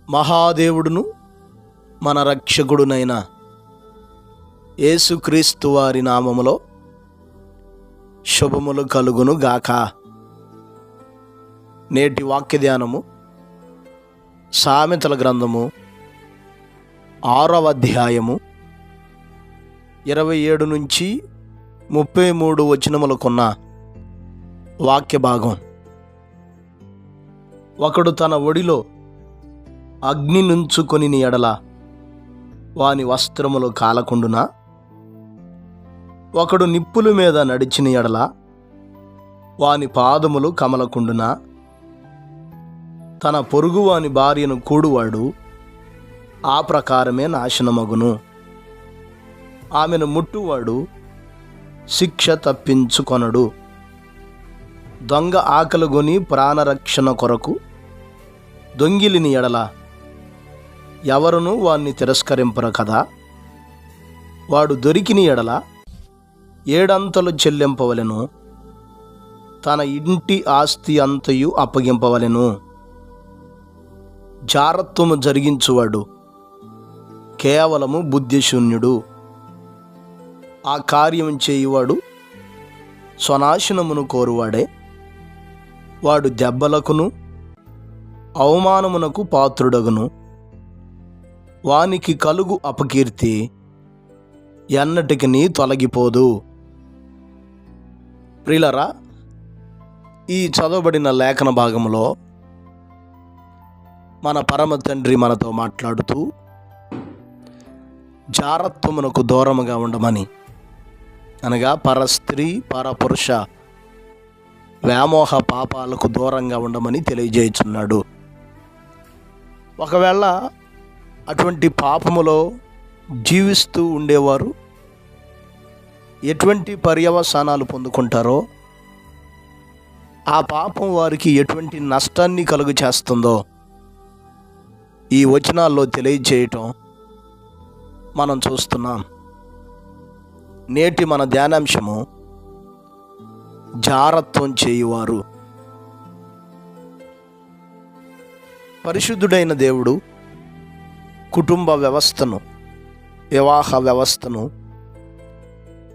మహాదేవుడును మన రక్షకుడునైన యేసుక్రీస్తు వారి నామములో శుభములు కలుగును గాక. నేటి వాక్య ధ్యానము సామెతల గ్రంథము 6వ అధ్యాయము 27 నుంచి 33 వచనములకున్న వాక్య భాగం. ఒకడు తన ఒడిలో అగ్ని నుంచుకొని ఎడల వాని వస్త్రములు కాలకుండునా? ఒకడు నిప్పుల మీద నడిచిన ఎడల వాని పాదములు కమలకుండునా? తన పొరుగువాని భార్యను కూడువాడు ఆ ప్రకారమే నాశనమగును. ఆమెను ముట్టువాడు శిక్ష తప్పించుకొనడు. దొంగ ఆకలిగొని ప్రాణరక్షణ కొరకు దొంగిలిని ఎడల ఎవరునూ వాణ్ణి తిరస్కరింపరు కదా. వాడు దొరికిన ఎడల 7 అంతలు చెల్లింపవలెను, తన ఇంటి ఆస్తి అంతయు అప్పగింపవలెను. జారత్వము జరిగించువాడు కేవలము బుద్ధిశూన్యుడు. ఆ కార్యం చేయువాడు స్వనాశనమును కోరువాడే. వాడు దెబ్బలకును అవమానమునకు పాత్రుడగును. వానికి కలుగు అపకీర్తి ఎన్నటికి తొలగిపోదు. ప్రియులారా, ఈ చదవబడిన లేఖన భాగంలో మన పరమ తండ్రి మనతో మాట్లాడుతూ జారత్వమునకు దూరముగా ఉండమని, అనగా పరస్త్రీ పరపురుష వ్యామోహ పాపాలకు దూరంగా ఉండమని తెలియజేయుచున్నాడు. ఒకవేళ అటువంటి పాపములో జీవిస్తూ ఉండేవారు ఎటువంటి పర్యవసానాలు పొందుకుంటారో, ఆ పాపం వారికి ఎటువంటి నష్టాన్ని కలుగు చేస్తుందో ఈ వచనాల్లో తెలియజేయటం మనం చూస్తున్నాం. నేటి మన ధ్యానాంశము జారత్వం చేయువారు. పరిశుద్ధుడైన దేవుడు కుటుంబ వ్యవస్థను, వివాహ వ్యవస్థను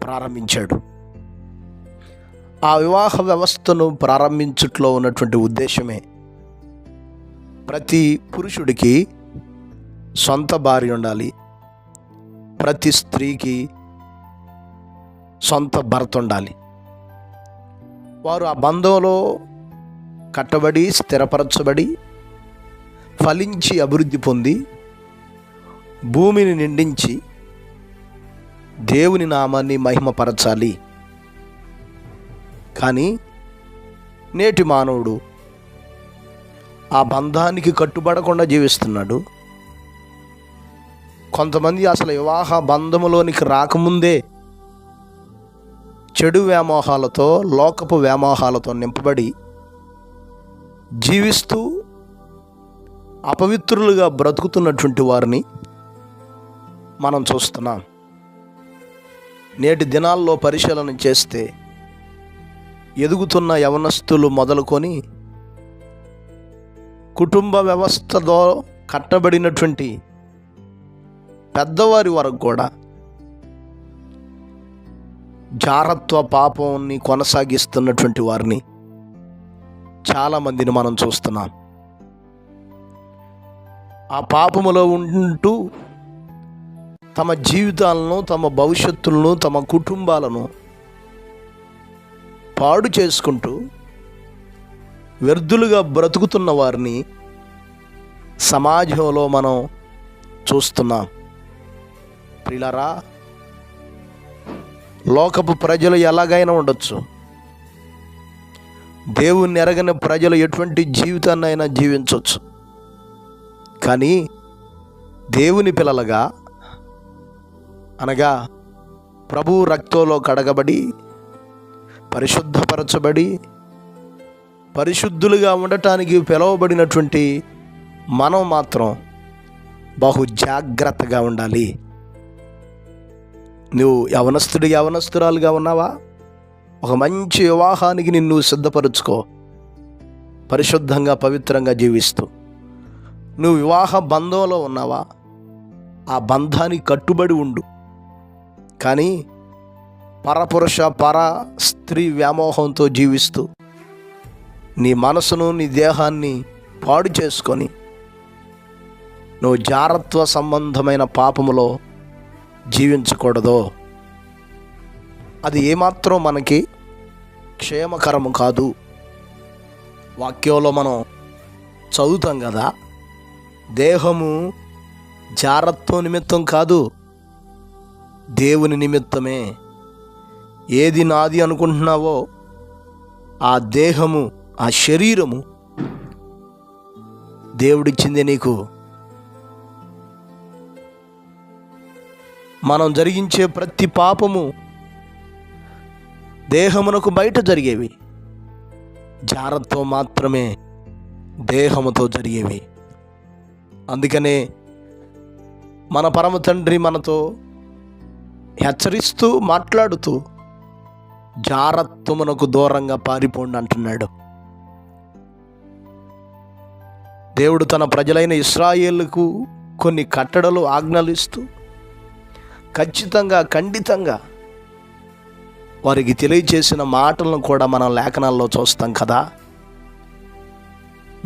ప్రారంభించాడు. ఆ వివాహ వ్యవస్థను ప్రారంభించుట్లో ఉన్నటువంటి ఉద్దేశమే ప్రతి పురుషుడికి సొంత భార్య ఉండాలి, ప్రతి స్త్రీకి సొంత భర్త ఉండాలి. వారు ఆ బంధంలో కట్టబడి స్థిరపరచబడి ఫలించి అభివృద్ధి పొంది భూమిని నిండించి దేవుని నామాన్ని మహిమపరచాలి. కానీ నేటి మానవుడు ఆ బంధానికి కట్టుబడకుండా జీవిస్తున్నాడు. కొంతమంది అసలు వివాహ బంధములోనికి రాకముందే చెడు వ్యామోహాలతో, లోకపు వ్యామోహాలతో నింపబడి జీవిస్తూ అపవిత్రులుగా బ్రతుకుతున్నటువంటి వారిని మనం చూస్తున్నాం. నేటి దినాల్లో పరిశీలన చేస్తే ఎదుగుతున్న యవనస్తులు మొదలుకొని కుటుంబ వ్యవస్థతో కట్టబడినటువంటి పెద్దవారి వరకు కూడా జారత్వ పాపాన్ని కొనసాగిస్తున్నటువంటి వారిని చాలామందిని మనం చూస్తున్నాం. ఆ పాపములో ఉంటూ తమ జీవితాలను, తమ భవిష్యత్తులను, తమ కుటుంబాలను పాడు చేసుకుంటూ వ్యర్థులుగా బ్రతుకుతున్న వారిని సమాజంలో మనం చూస్తున్నాం. ప్రియులారా, లోకపు ప్రజలు ఎలాగైనా ఉండొచ్చు, దేవుణ్ణి ఎరగని ప్రజలు ఎటువంటి జీవితాన్ని అయినా జీవించవచ్చు. కానీ దేవుని పిల్లలుగా, అనగా ప్రభు రక్తంలో కడగబడి పరిశుద్ధపరచబడి పరిశుద్ధులుగా ఉండటానికి పిలువబడినటువంటి మనం మాత్రం బహు జాగ్రత్తగా ఉండాలి. నువ్వు యవనస్తురాలుగా ఉన్నావా? ఒక మంచి వివాహానికి నిన్ను సిద్ధపరచుకో. పరిశుద్ధంగా పవిత్రంగా జీవిస్తూ నువ్వు వివాహ బంధంలో ఉన్నావా? ఆ బంధానికి కట్టుబడి ఉండు. కానీ పరపురుష పర స్త్రీ వ్యామోహంతో జీవిస్తూ నీ మనసును నీ దేహాన్ని పాడు చేసుకొని నువ్వు జారత్వ సంబంధమైన పాపములో జీవించకూడదు. అది ఏమాత్రం మనకి క్షేమకరము కాదు. వాక్యంలో మనం చదువుతాం కదా, దేహము జారత్వం నిమిత్తం కాదు, దేవుని నిమిత్తమే. ఏది నాది అనుకుంటున్నావో ఆ దేహము, ఆ శరీరము దేవుడిచ్చిందే నీకు. మనం జరిగించే ప్రతి పాపము దేహమునకు బయట జరిగేవి, జారత్వం మాత్రమే దేహముతో జరిగేవి. అందుకనే మన పరమ తండ్రి మనతో హెచ్చరిస్తూ మాట్లాడుతూ జారత్వమునకు దూరంగా పారిపోండి అంటున్నాడు. దేవుడు తన ప్రజలైన ఇశ్రాయేలుకు కొన్ని కట్టడలు ఆజ్ఞలు ఇస్తూ ఖండితంగా వారికి తెలియచేసిన మాటలను కూడా మనం లేఖనాల్లో చూస్తాం కదా.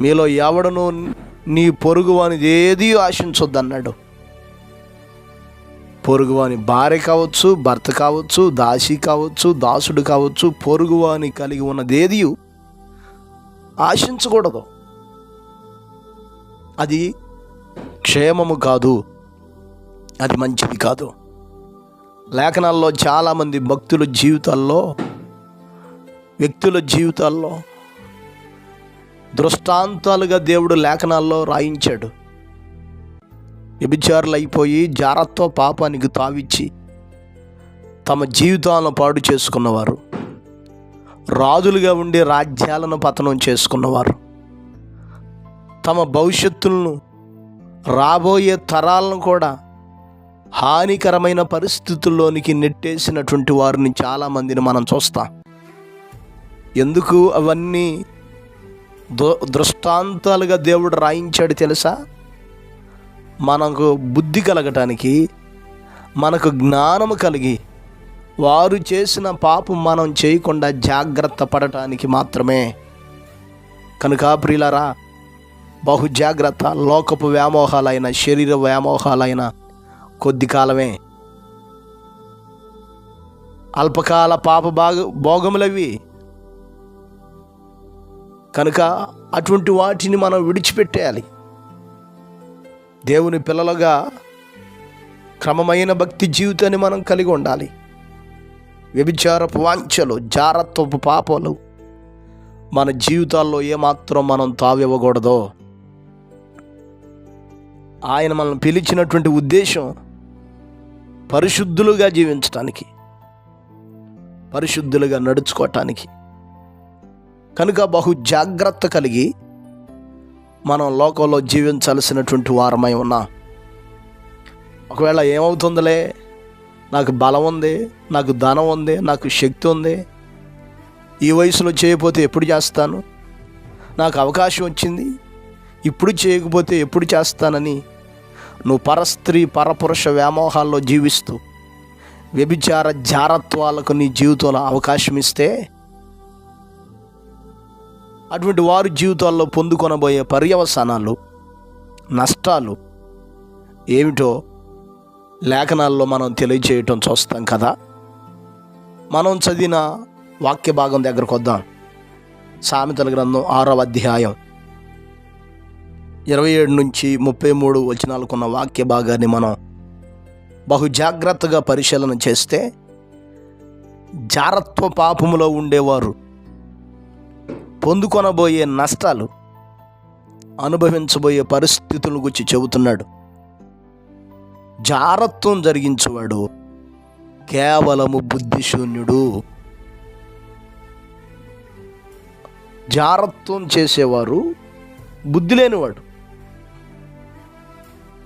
మీలో ఎవడను నీ పొరుగువానిది ఏది ఆశించొద్దన్నాడు. పొరుగువాని భార్య కావచ్చు, భర్త కావచ్చు, దాసి కావచ్చు, దాసుడు కావచ్చు, పొరుగువాని కలిగి ఉన్నదేది ఆశించకూడదు. అది క్షేమము కాదు, అది మంచిది కాదు. లేఖనాల్లో చాలామంది వ్యక్తుల జీవితాల్లో దృష్టాంతాలుగా దేవుడు లేఖనాల్లో రాయించాడు. వ్యభిచారులు అయిపోయి జారత్వ పాపానికి తావిచ్చి తమ జీవితాలను పాడు చేసుకున్నవారు, రాజులుగా ఉండి రాజ్యాలను పతనం చేసుకున్నవారు, తమ భవిష్యత్తులను, రాబోయే తరాలను కూడా హానికరమైన పరిస్థితుల్లోనికి నెట్టేసినటువంటి వారిని చాలామందిని మనం చూస్తాం. ఎందుకు అవన్నీ దృష్టాంతాలుగా దేవుడు రాయించాడు తెలుసా? మనకు బుద్ధి కలగటానికి, మనకు జ్ఞానము కలిగి వారు చేసిన పాపం మనం చేయకుండా జాగ్రత్త పడటానికి మాత్రమే. కనుక ప్రియులారా, బహు జాగ్రత్త. లోకపు వ్యామోహాలైన, శరీర వ్యామోహాలైన కొద్ది కాలమే. అల్పకాల పాప భోగములవి. కనుక అటువంటి వాటిని మనం విడిచిపెట్టేయాలి. దేవుని పిల్లలుగా క్రమమైన భక్తి జీవితాన్ని మనం కలిగి ఉండాలి. వ్యభిచారపు వాంఛలు, జారత్వపు పాపాలు మన జీవితాల్లో ఏమాత్రం మనం తావివ్వకూడదో. ఆయన మనల్ని పిలిచినటువంటి ఉద్దేశం పరిశుద్ధులుగా జీవించటానికి, పరిశుద్ధులుగా నడుచుకోవటానికి. కనుక బహు జాగ్రత్త కలిగి మనం లోకంలో జీవించాల్సినటువంటి వారమై ఉన్నాం. ఒకవేళ ఏమవుతుందిలే, నాకు బలం ఉంది, నాకు ధనం ఉంది, నాకు శక్తి ఉంది, ఈ వయసులో చేయకపోతే ఎప్పుడు చేస్తాను, నాకు అవకాశం వచ్చింది, ఇప్పుడు చేయకపోతే ఎప్పుడు చేస్తానని నువ్వు పరస్త్రీ పరపురుష వ్యామోహాల్లో జీవిస్తూ వ్యభిచార జారత్వాలకు నీ జీవితంలో అవకాశం ఇస్తే అటువంటి వారి జీవితాల్లో పొందుకొనబోయే పర్యవసానాలు, నష్టాలు ఏమిటో లేఖనాల్లో మనం తెలియజేయటం చూస్తాం కదా. మనం చదివిన వాక్య భాగం దగ్గరకు వద్దాం. సామెతల గ్రంథం 6వ అధ్యాయం 27 నుంచి 33 వచనాలకున్న వాక్య భాగాన్ని మనం బహు జాగ్రత్తగా పరిశీలన చేస్తే, జారత్వ పాపములో ఉండేవారు పొందుకొనబోయే నష్టాలు, అనుభవించబోయే పరిస్థితుల గురించి చెబుతున్నాడు. జారత్వం జరిగించేవాడు కేవలము బుద్ధిశూన్యుడు. జారత్వం చేసేవారు బుద్ధి లేనివాడు.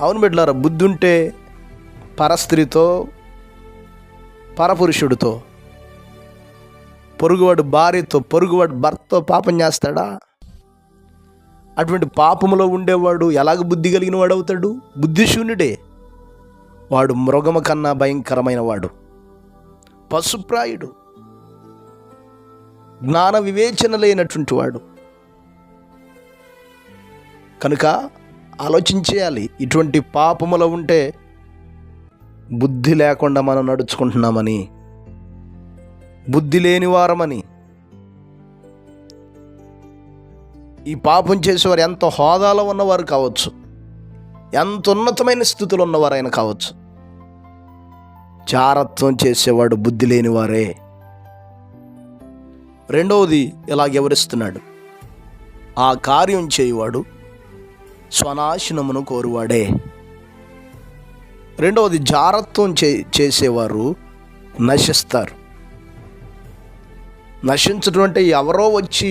అవును బిడ్డలారా, బుద్ధి ఉంటే పరస్త్రీతో, పరపురుషుడితో, పొరుగువాడు భార్యతో, పొరుగువాడు భర్తతో పాపం చేస్తాడా? అటువంటి పాపములో ఉండేవాడు ఎలాగ బుద్ధి కలిగిన వాడు అవుతాడు? బుద్ధిశూన్యుడే. వాడు మృగము కన్నా భయంకరమైన వాడు, పశుప్రాయుడు, జ్ఞాన వివేచన లేనటువంటి వాడు. కనుక ఆలోచించేయాలి. ఇటువంటి పాపములో ఉంటే బుద్ధి లేకుండా మనం నడుచుకుంటున్నామని, బుద్ధి లేని వారమని. ఈ పాపం చేసేవారు ఎంత హోదాలో ఉన్నవారు కావచ్చు, ఎంత ఉన్నతమైన స్థితిలో ఉన్నవారైనా కావచ్చు, జారత్వం చేసేవాడు బుద్ధి లేనివారే. రెండవది ఇలాగ వివరిస్తున్నాడు, ఆ కార్యం చేయువాడు స్వనాశనమును కోరువాడే. రెండవది, జారత్వం చేసేవారు నశిస్తారు. నశించడం అంటే ఎవరో వచ్చి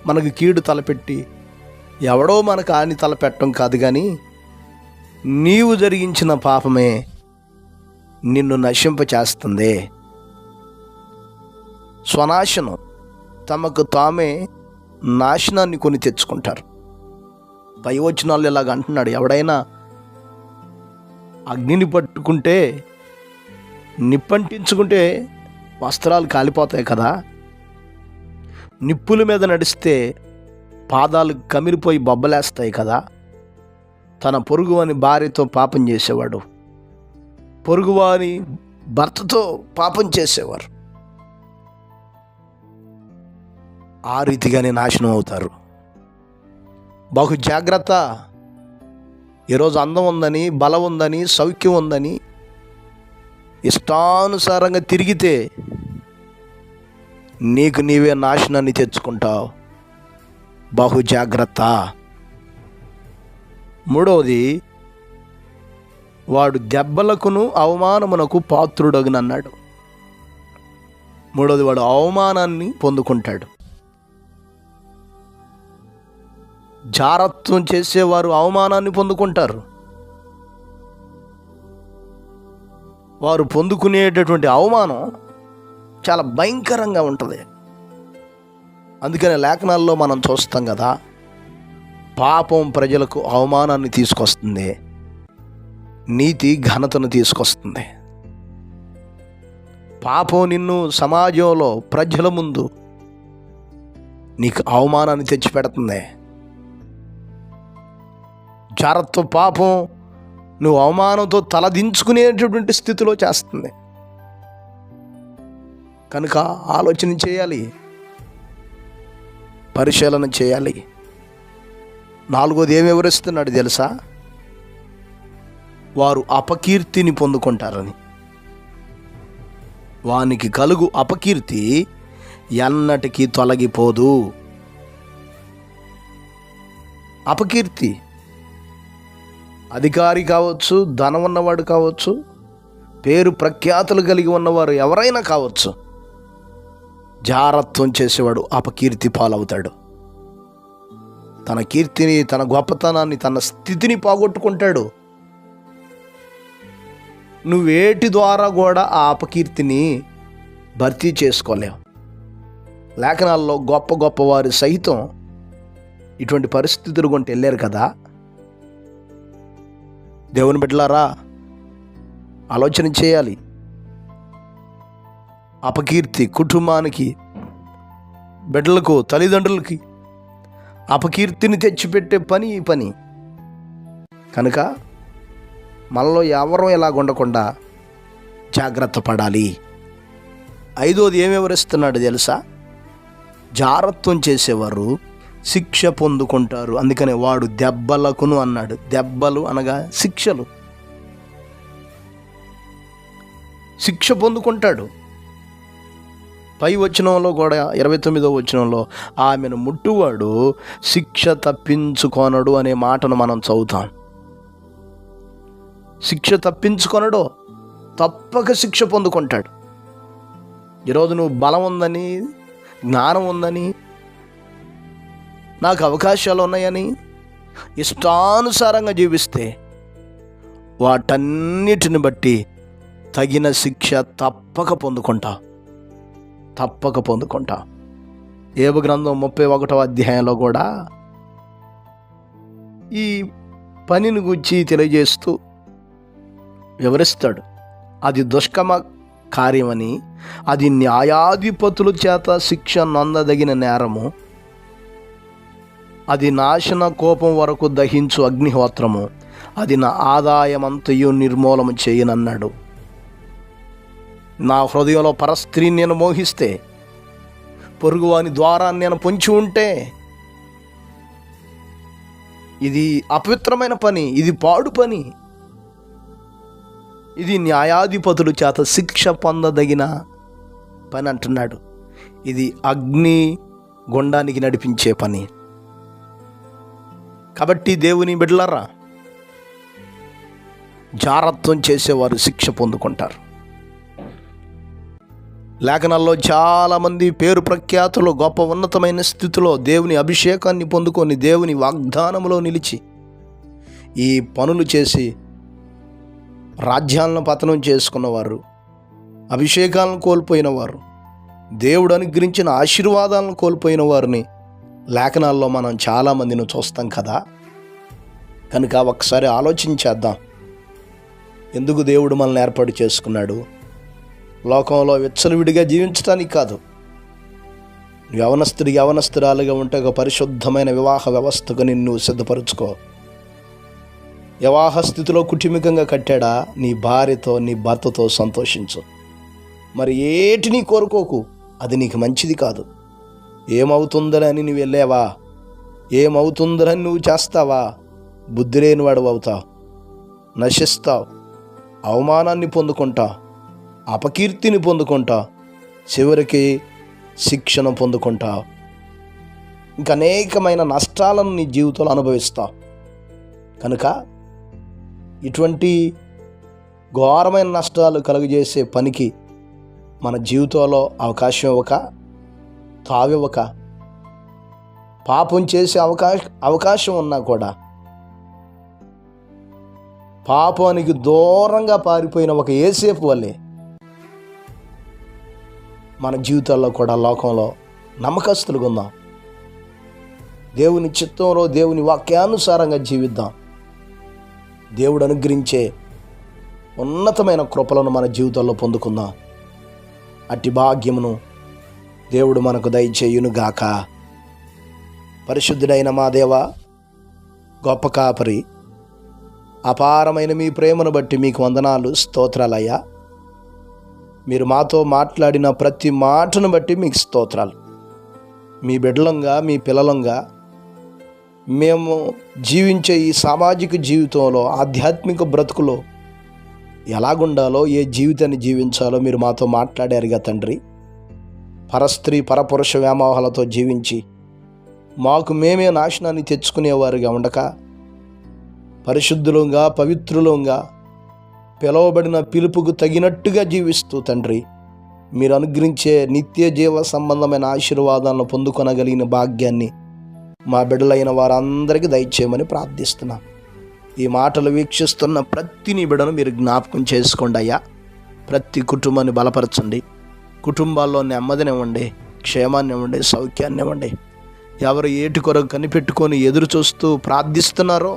మనకు కీడు తలపెట్టి, ఎవడో మనకు హాని తలపెట్టడం కాదు, కానీ నీవు జరిగించిన పాపమే నిన్ను నశింపచేస్తుంది. స్వనాశనం, తమకు తామే నాశనాన్ని కొని తెచ్చుకుంటారు. పై వచనాలు ఇలాగ అంటున్నాడు, ఎవడైనా అగ్నిని పట్టుకుంటే, నిప్పంటించుకుంటే వస్త్రాలు కాలిపోతాయి కదా, నిప్పుల మీద నడిస్తే పాదాలు కమిరిపోయి బొబ్బలేస్తాయి కదా. తన పొరుగువాని భార్యతో పాపం చేసేవాడు, పొరుగువాని భర్తతో పాపం చేసేవారు ఆ రీతిగానే నాశనం అవుతారు. బహు జాగ్రత్త. ఈరోజు అందం ఉందని, బలం ఉందని, సౌఖ్యం ఉందని ఇష్టానుసారంగా తిరిగితే నీకు నీవే నాశనాన్ని తెచ్చుకుంటావు. బహు జాగ్రత్త. మూడవది, వాడు దెబ్బలకును అవమానమునకు పాత్రుడగునన్నాడు. మూడవది, వాడు అవమానాన్ని పొందుకుంటాడు. జారత్వం చేసేవారు అవమానాన్ని పొందుకుంటారు. వారు పొందుకునేటటువంటి అవమానం చాలా భయంకరంగా ఉంటుంది. అందుకనే లేఖనాల్లో మనం చూస్తాం కదా, పాపం ప్రజలకు అవమానాన్ని తీసుకొస్తుంది, నీతి ఘనతను తీసుకొస్తుంది. పాపం నిన్ను సమాజంలో ప్రజల ముందు నీకు అవమానాన్ని తెచ్చిపెడుతుంది. జారత్వ పాపం నువ్వు అవమానంతో తలదించుకునేటటువంటి స్థితిలో చేస్తుంది. కనుక ఆలోచన చేయాలి, పరిశీలన చేయాలి. నాలుగోది ఏమి వివరిస్తున్నాడు తెలుసా? వారు అపకీర్తిని పొందుకుంటారని. వానికి కలుగు అపకీర్తి ఎన్నటికీ తొలగిపోదు. అపకీర్తి, అధికారి కావచ్చు, ధనం ఉన్నవాడు కావచ్చు, పేరు ప్రఖ్యాతులు కలిగి ఉన్నవారు ఎవరైనా కావచ్చు, జారత్వం చేసేవాడు అపకీర్తి పాలవుతాడు. తన కీర్తిని, తన గొప్పతనాన్ని, తన స్థితిని పోగొట్టుకుంటాడు. నువ్వేటి ద్వారా కూడా ఆ అపకీర్తిని భర్తీ చేసుకోలేవు. లేఖనాల్లో గొప్ప గొప్ప వారు సైతం ఇటువంటి పరిస్థితులు కొంటే వెళ్ళారు కదా. దేవుని బిడ్డలారా, ఆలోచన చేయాలి. అపకీర్తి కుటుంబానికి, బిడ్డలకు, తల్లిదండ్రులకి అపకీర్తిని తెచ్చిపెట్టే పని ఈ పని. కనుక మనలో ఎవరూ ఎలాగ ఉండకుండా జాగ్రత్త పడాలి. ఐదోది ఏమి వివరిస్తున్నాడు తెలుసా? జారత్వం చేసేవారు శిక్ష పొందుకుంటారు. అందుకనే వాడు దెబ్బలకును అన్నాడు. దెబ్బలు అనగా శిక్షలు. శిక్ష పొందుకుంటాడు. పై వచనంలో కూడా 29వ వచనంలో ఆమెను ముట్టువాడు శిక్ష తప్పించుకొనడు అనే మాటను మనం చదువుతాం. శిక్ష తప్పించుకొనడు, తప్పక శిక్ష పొందుకుంటాడు. ఈరోజు నువ్వు బలం ఉందని, జ్ఞానం ఉందని, నాకు అవకాశాలు ఉన్నాయని ఇష్టానుసారంగా జీవిస్తే వాటన్నిటిని బట్టి తగిన శిక్ష తప్పక పొందుకుంటా. యోబు గ్రంథం 31వ అధ్యాయంలో కూడా ఈ పనిని గురించి తెలియజేస్తూ వివరిస్తాడు. అది దుష్కర్మ కార్యమని, అది న్యాయాధిపతుల చేత శిక్ష నొందదగిన నేరము, అది నాశన కోపం వరకు దహించు అగ్నిహోత్రము, అది నా ఆదాయమంతయు నిర్మూలన చేయనన్నాడు. నా హృదయంలో పరస్త్రీని నేను మోహిస్తే, పొరుగువాని ద్వారాన్ని నేను పొంచి ఉంటే, ఇది అపవిత్రమైన పని, ఇది పాడు పని, ఇది న్యాయాధిపతుల చేత శిక్ష పొందదగిన పని అంటున్నాడు. ఇది అగ్ని గుండానికి నడిపించే పని. కాబట్టి దేవుని బిడ్డలారా, జారత్వం చేసేవారు శిక్ష పొందుకుంటారు. లేఖనాల్లో చాలామంది పేరు ప్రఖ్యాతులు గొప్ప ఉన్నతమైన స్థితిలో దేవుని అభిషేకాన్ని పొందుకొని దేవుని వాగ్దానంలో నిలిచి ఈ పనులు చేసి రాజ్యాలను పతనం చేసుకున్నవారు, అభిషేకాలను కోల్పోయిన వారు, దేవుడు అనుగ్రహించిన ఆశీర్వాదాలను కోల్పోయిన వారిని లేఖనాల్లో మనం చాలామందిని చూస్తాం కదా. కనుక ఒకసారి ఆలోచించేద్దాం. ఎందుకు దేవుడు మనల్ని ఏర్పాటు చేసుకున్నాడు? లోకంలో విచ్చలవిడిగా జీవించడానికి కాదు. యవనస్తురాలుగా ఉంటే ఒక పరిశుద్ధమైన వివాహ వ్యవస్థకు నిన్ను సిద్ధపరుచుకో. వివాహ స్థితిలో కుటుంబికంగా కట్టాడా, నీ భార్యతో నీ భర్తతో సంతోషించు. మరి ఏటిని కోరుకోకు, అది నీకు మంచిది కాదు. ఏమవుతుందని నువ్వు వెళ్ళావా, ఏమవుతుందని నువ్వు చేస్తావా, బుద్ధి లేని వాడు అవుతావు, నశిస్తావు, అవమానాన్ని పొందుకుంటావు, అపకీర్తిని పొందుకుంటావు, చివరికి శిక్షను పొందుకుంటావు, ఇంకా అనేకమైన నష్టాలను నీ జీవితంలో అనుభవిస్తావు. కనుక ఇటువంటి ఘోరమైన నష్టాలు కలుగజేసే పనికి మన జీవితంలో అవకాశం ఇవ్వక, తావివ్వక, పాపం చేసే అవకాశం ఉన్నా కూడా పాపానికి దూరంగా పారిపోయిన ఒక యేసేపు వల్లే మన జీవితాల్లో కూడా లోకంలో నమ్మకస్తులుగా ఉందాం. దేవుని చిత్తంలో దేవుని వాక్యానుసారంగా జీవిద్దాం. దేవుడు అనుగ్రహించే ఉన్నతమైన కృపలను మన జీవితాల్లో పొందుకుందాం. అట్టి భాగ్యమును దేవుడు మనకు దయచేయునుగాక. పరిశుద్ధుడైన మా దేవ, గొప్ప కాపరి, అపారమైన మీ ప్రేమను బట్టి మీకు వందనాలు, స్తోత్రాలయ్యా. మీరు మాతో మాట్లాడిన ప్రతి మాటను బట్టి మీకు స్తోత్రాలు. మీ బిడ్డలంగా, మీ పిల్లలంగా మేము జీవించే ఈ సామాజిక జీవితంలో, ఆధ్యాత్మిక బ్రతుకులో ఎలాగుండాలో, ఏ జీవితాన్ని జీవించాలో మీరు మాతో మాట్లాడారుగా తండ్రి. పరస్త్రీ పరపురుష వ్యామోహాలతో జీవించి మాకు మేమే నాశనాన్ని తెచ్చుకునేవారుగా ఉండక, పరిశుద్ధులంగా, పవిత్రులంగా, పిలువబడిన పిలుపుకు తగినట్టుగా జీవిస్తూ తండ్రి, మీరు అనుగ్రహించే నిత్య జీవ సంబంధమైన ఆశీర్వాదాలను పొందుకొనగలిగిన భాగ్యాన్ని మా బిడ్డలైన వారందరికీ దయచేయమని ప్రార్థిస్తున్నాం. ఈ మాటలు వీక్షిస్తున్న ప్రతి నీ బిడ్డను మీరు జ్ఞాపకం చేసుకోండి అయ్యా. ప్రతి కుటుంబాన్ని బలపరచండి. కుటుంబాల్లో నెమ్మదినివ్వండి, క్షేమాన్ని ఇవ్వండి, సౌఖ్యాన్ని ఇవ్వండి. ఎవరు ఏటి కొరకు కనిపెట్టుకొని ఎదురు చూస్తూ ప్రార్థిస్తున్నారో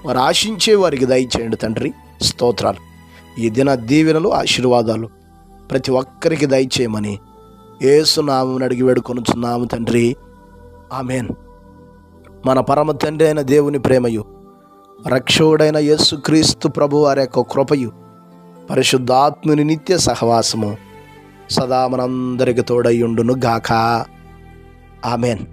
వారు ఆశించే వారికి దయచేయండి తండ్రి. స్తోత్రాలు. ఈ దిన దీవెనలు, ఆశీర్వాదాలు ప్రతి ఒక్కరికి దయచేయమని యేసు నామమున అడిగి వేడుకొనుచున్నాము తండ్రి. ఆమేన్. మన పరమ తండ్రి అయిన దేవుని ప్రేమయు, రక్షకుడైన యేసుక్రీస్తు ప్రభు వారి యొక్క కృపయు, పరిశుద్ధాత్ముని నిత్య సహవాసము సదా మనందరికి తోడయ్యుండును గాక. ఆమేన్.